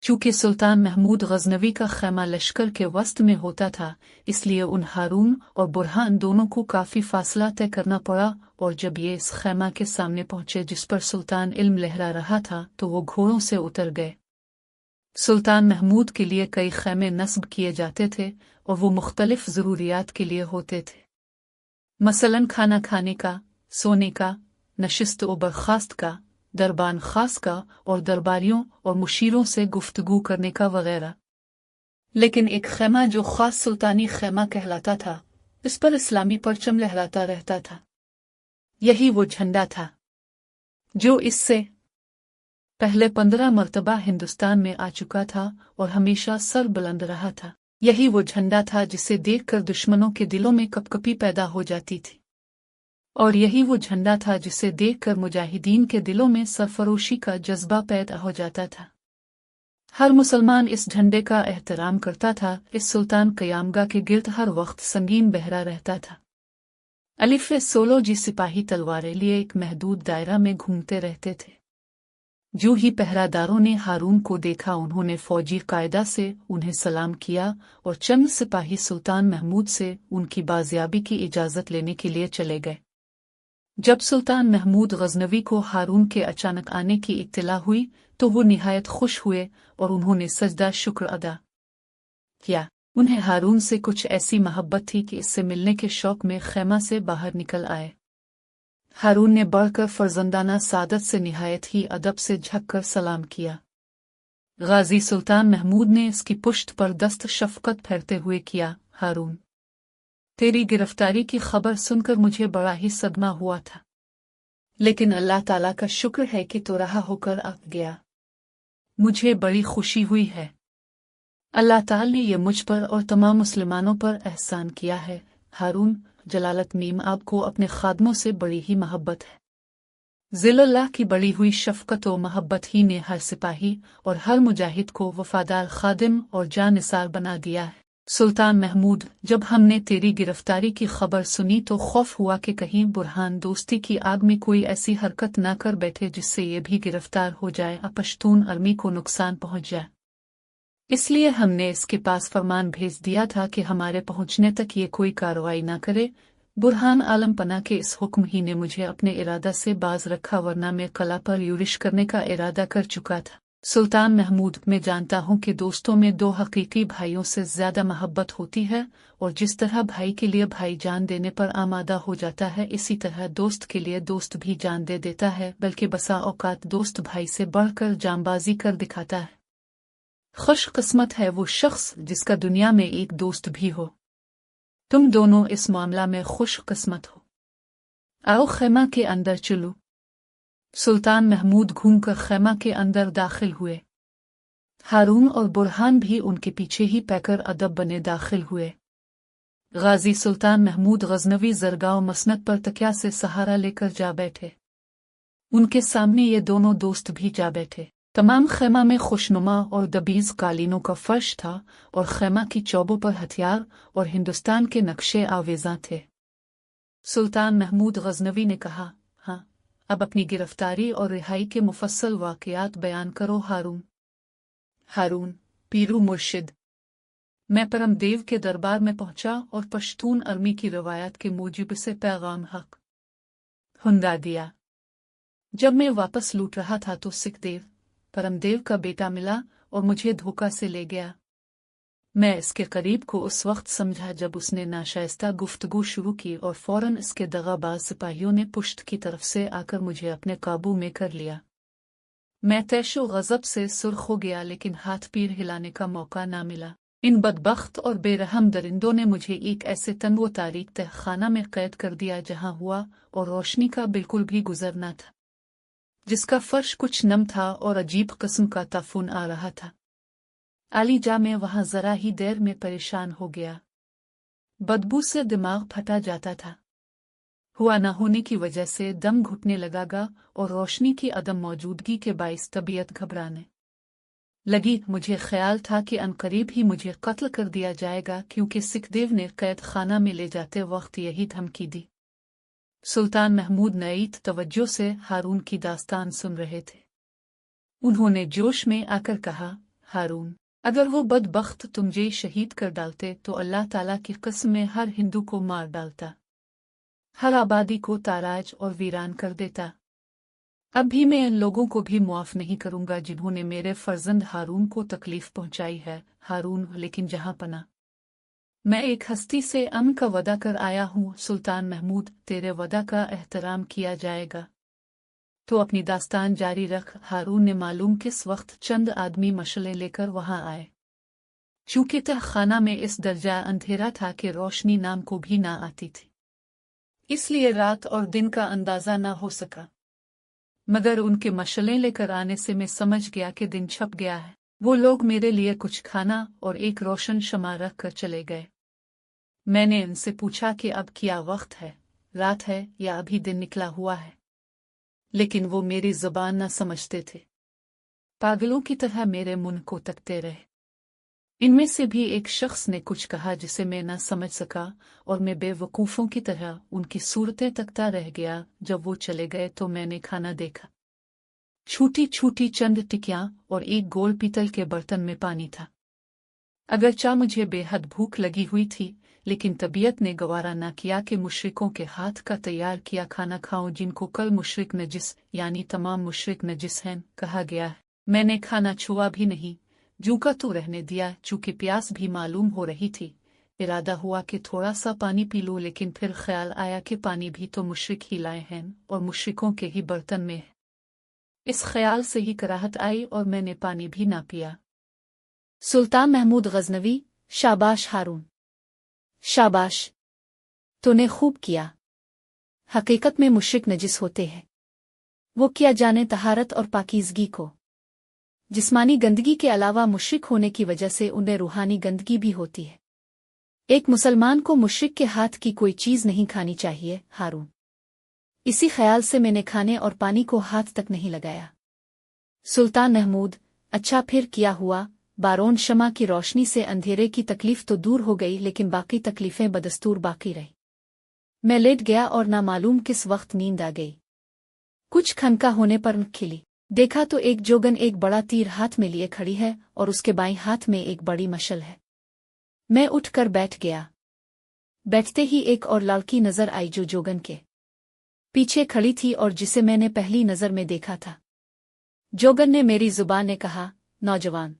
चूँकि सुल्तान महमूद गजनवी का खैमा लश्कर के वस्त में होता था, इसलिए उन हारून और बुरहान दोनों को काफ़ी फासला तय करना पड़ा, और जब ये इस खैमा के सामने पहुंचे जिस पर सुल्तान इल्म लहरा रहा था, तो वो घोड़ों से उतर गए। सुल्तान महमूद के लिए कई खैमे नस्ब किए जाते थे और वो मुख्तलिफ ज़रूरियात के लिए होते थे, मसलन खाना खाने का, सोने का, नशिस्त व बर्खास्त का, दरबान खास का और दरबारियों और मुशीरों से गुफ्तगू करने का वगैरह। लेकिन एक खैमा जो खास सुल्तानी खैमा कहलाता था, इस पर इस्लामी परचम लहराता रहता था। यही वो झंडा था जो इससे पहले 15 मरतबा हिंदुस्तान में आ चुका था और हमेशा सर बुलंद रहा था। यही वो झंडा था जिसे देखकर दुश्मनों के दिलों में कपकपी पैदा हो जाती थी, और यही वो झंडा था जिसे देखकर मुजाहिदीन के दिलों में सरफरोशी का जज्बा पैदा हो जाता था। हर मुसलमान इस झंडे का एहतराम करता था। इस सुल्तान क़यामगाह के गिर्द हर वक्त संगीन बहरा रहता था। अलिफ 16 जी सिपाही तलवारें लिए एक महदूद दायरा में घूमते रहते थे। जो ही पहरादारों ने हारून को देखा, उन्होंने फौजी कायदा से उन्हें सलाम किया और चंद सिपाही सुल्तान महमूद से उनकी बाजियाबी की इजाज़त लेने के लिए चले गए। जब सुल्तान महमूद गजनवी को हारून के अचानक आने की इत्तला हुई तो वो निहायत खुश हुए और उन्होंने सजदा शुक्र अदा किया। उन्हें हारून से कुछ ऐसी मोहब्बत थी कि इससे मिलने के शौक में खैमा से बाहर निकल आए। हारून ने बढ़कर फर्जंदाना सादत से निहायत ही अदब से झुककर सलाम किया। गाजी सुल्तान महमूद ने इसकी पुश्त पर दस्त शफ़क़त फेरते हुए किया, हारून, तेरी गिरफ्तारी की खबर सुनकर मुझे बड़ा ही सदमा हुआ था, लेकिन अल्लाह ताला का शुक्र है कि तो रहा होकर आ गया। मुझे बड़ी खुशी हुई है। अल्लाह ताला ने यह मुझ पर और तमाम मुसलमानों पर एहसान किया है। हारून, जलालत मीम आपको अपने खादमों से बड़ी ही मोहब्बत है। ज़िल्लल्लाह की बड़ी हुई शफ़क़त व मोहब्बत ही ने हर सिपाही और हर मुजाहिद को वफ़ादार खादिम और जानिसार बना दिया है। सुल्तान महमूद, जब हमने तेरी गिरफ्तारी की खबर सुनी तो खौफ हुआ कि कहीं बुरहान दोस्ती की आग में कोई ऐसी हरकत न कर बैठे जिससे ये भी गिरफ्तार हो जाए, पश्तून आर्मी को नुकसान पहुंच जाए। इसलिए हमने इसके पास फरमान भेज दिया था कि हमारे पहुंचने तक ये कोई कार्रवाई न करे। बुरहान आलम पना के इस हुक्म ही ने मुझे अपने इरादा से बाज रखा, वरना मैं कला पर यूरिश करने का इरादा कर चुका था। सुल्तान महमूद, मैं जानता हूँ कि दोस्तों में दो हकीकी भाइयों से ज्यादा मोहब्बत होती है, और जिस तरह भाई के लिए भाई जान देने पर आमादा हो जाता है, इसी तरह दोस्त के लिए दोस्त भी जान दे देता है, बल्कि बसा औकात दोस्त भाई से बढ़कर जांबाजी कर दिखाता है। खुशकिस्मत है वो शख्स जिसका दुनिया में एक दोस्त भी हो। तुम दोनों इस मामला में खुशकिस्मत हो। आओ खैमा के अंदर चलो। सुल्तान महमूद घूमकर खैमा के अंदर दाखिल हुए। हारून और बुरहान भी उनके पीछे ही पैकर अदब बने दाखिल हुए। गाजी सुल्तान महमूद गजनवी जरगाव मसनद पर तकिया से सहारा लेकर जा बैठे। उनके सामने ये दोनों दोस्त भी जा बैठे। तमाम खैमा में खुशनुमा और दबीज कालीनों का फर्श था और खैमा की चौबों पर हथियार और हिंदुस्तान के नक्शे आवेज़ां थे। सुल्तान महमूद गजनवी ने कहा, हाँ, अब अपनी गिरफ्तारी और रिहाई के मुफस्सल वाक़यात बयान करो हारून। हारून, पीरू मुर्शिद, मैं परमदेव के दरबार में पहुंचा और पश्तून आर्मी की रवायत के मूजिब से पैगाम हक हुंदा दिया। जब मैं वापस लूट रहा था तो सिखदेव, परमदेव का बेटा मिला और मुझे धोखा से ले गया। मैं इसके करीब को उस वक्त समझा जब उसने नाशाइस्ता गुफ्तगू शुरू की और फौरन इसके दगाबाज सिपाहियों ने पुश्त की तरफ से आकर मुझे अपने काबू में कर लिया। मैं तैशो गज़ब से सुर्ख हो गया, लेकिन हाथ पीर हिलाने का मौका ना मिला। इन बदबख्त और बेरहम दरिंदों ने मुझे एक ऐसे तंग व तारीक तहखाना में कैद कर दिया जहां हुआ और रोशनी का बिल्कुल भी गुजर न था, जिसका फर्श कुछ नम था और अजीब किस्म का ताफून आ रहा था। आली जा मैं वहां जरा ही देर में परेशान हो गया। बदबू से दिमाग फटा जाता था। हुआ न होने की वजह से दम घुटने लगागा और रोशनी की अदम मौजूदगी के बाइस तबीयत घबराने लगी। मुझे ख्याल था कि अनकरीब ही मुझे कत्ल कर दिया जाएगा, क्योंकि सिखदेव ने कैद खाना में ले जाते वक्त यही धमकी दी। सुल्तान महमूद नईत तवज्जो से हारून की दास्तान सुन रहे थे। उन्होंने जोश में आकर कहा, हारून, अगर वो बदबख्त तुझे शहीद कर डालते तो अल्लाह ताला की कसम में हर हिंदू को मार डालता, हर आबादी को ताराज और वीरान कर देता। अब भी मैं इन लोगों को भी मुआफ नहीं करूंगा जिन्होंने मेरे फर्जंद हारून को तकलीफ पहुंचाई है। हारून, लेकिन जहां पना, मैं एक हस्ती से अमन का वदा कर आया हूँ। सुल्तान महमूद, तेरे वदा का एहतराम किया जाएगा। तो अपनी दास्तान जारी रख। हारून ने मालूम किस वक्त चंद आदमी मशले लेकर वहां आए। चूंकि तहखाना में इस दर्जा अंधेरा था कि रोशनी नाम को भी ना आती थी, इसलिए रात और दिन का अंदाजा ना हो सका, मगर उनके मशले लेकर आने से मैं समझ गया कि दिन छप गया है। वो लोग मेरे लिए कुछ खाना और एक रोशन शमा रख कर चले गए। मैंने उनसे पूछा कि अब क्या वक्त है, रात है या अभी दिन निकला हुआ है, लेकिन वो मेरी जुबान न समझते थे। पागलों की तरह मेरे मुंह को तकते रहे। इनमें से भी एक शख्स ने कुछ कहा जिसे मैं न समझ सका और मैं बेवकूफ़ों की तरह उनकी सूरतें तकता रह गया। जब वो चले गए तो मैंने खाना देखा। छोटी छोटी चंद टिकियां और एक गोल पीतल के बर्तन में पानी था। अगरचा मुझे बेहद भूख लगी हुई थी, लेकिन तबीयत ने गवारा न किया कि मुशरिकों के हाथ का तैयार किया खाना खाऊं, जिनको कल मुशरिक नजिस यानी तमाम मुशरिक नजिस हैं कहा गया है। मैंने खाना छुआ भी नहीं, जूका तो रहने दिया। चूंकि प्यास भी मालूम हो रही थी, इरादा हुआ कि थोड़ा सा पानी पी लूं, लेकिन फिर ख्याल आया कि पानी भी तो मुशरिक ही लाए हैं और मुशरिकों के ही बर्तन में है। इस ख्याल से ही कराहत आई और मैंने पानी भी ना पिया। सुल्तान महमूद गजनवी, शाबाश हारून, शाबाश, तूने खूब किया। हकीकत में मुशरिक नजिस होते हैं। वो क्या जाने तहारत और पाकीज़गी को। जिस्मानी गंदगी के अलावा मुशरिक होने की वजह से उन्हें रूहानी गंदगी भी होती है। एक मुसलमान को मुशरिक के हाथ की कोई चीज़ नहीं खानी चाहिए हारून। इसी ख्याल से मैंने खाने और पानी को हाथ तक नहीं लगाया। सुल्तान महमूद, अच्छा फिर क्या हुआ? बारोन शमा की रोशनी से अंधेरे की तकलीफ तो दूर हो गई, लेकिन बाकी तकलीफें बदस्तूर बाकी रही। मैं लेट गया और ना मालूम किस वक्त नींद आ गई। कुछ खनका होने पर खिली, देखा तो एक जोगन एक बड़ा तीर हाथ में लिए खड़ी है और उसके बाईं हाथ में एक बड़ी मशल है। मैं उठकर बैठ गया। बैठते ही एक और लड़की नजर आई जो जोगन के पीछे खड़ी थी और जिसे मैंने पहली नजर में देखा था। जोगन ने मेरी जुबान ने कहा, नौजवान,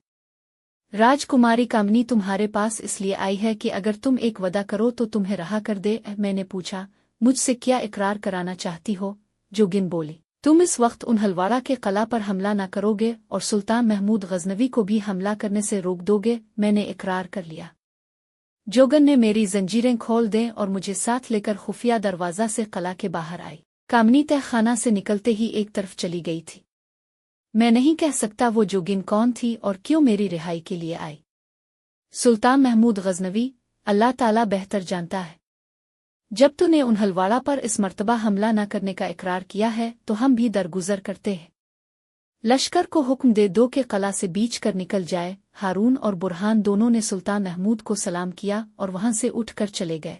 राजकुमारी कामनी तुम्हारे पास इसलिए आई है कि अगर तुम एक वदा करो तो तुम्हें रहा कर दे। मैंने पूछा, मुझसे क्या इकरार कराना चाहती हो? जोगिन बोली, तुम इस वक्त उन हलवाड़ा के कला पर हमला न करोगे और सुल्तान महमूद गजनवी को भी हमला करने से रोक दोगे। मैंने इकरार कर लिया। जोगन ने मेरी जंजीरें खोल दें और मुझे साथ लेकर खुफिया दरवाजा से कला के बाहर आई। कामनी तहखाना से निकलते ही एक तरफ चली गई थी। मैं नहीं कह सकता वो जोगिन कौन थी और क्यों मेरी रिहाई के लिए आई। सुल्तान महमूद गजनवी, अल्लाह ताला बेहतर जानता है। जब तूने उन हलवाड़ा पर इस मर्तबा हमला न करने का इकरार किया है तो हम भी दरगुजर करते हैं। लश्कर को हुक्म दे दो कि कला से बीच कर निकल जाए। हारून और बुरहान दोनों ने सुल्तान महमूद को सलाम किया और वहां से उठकर चले गए।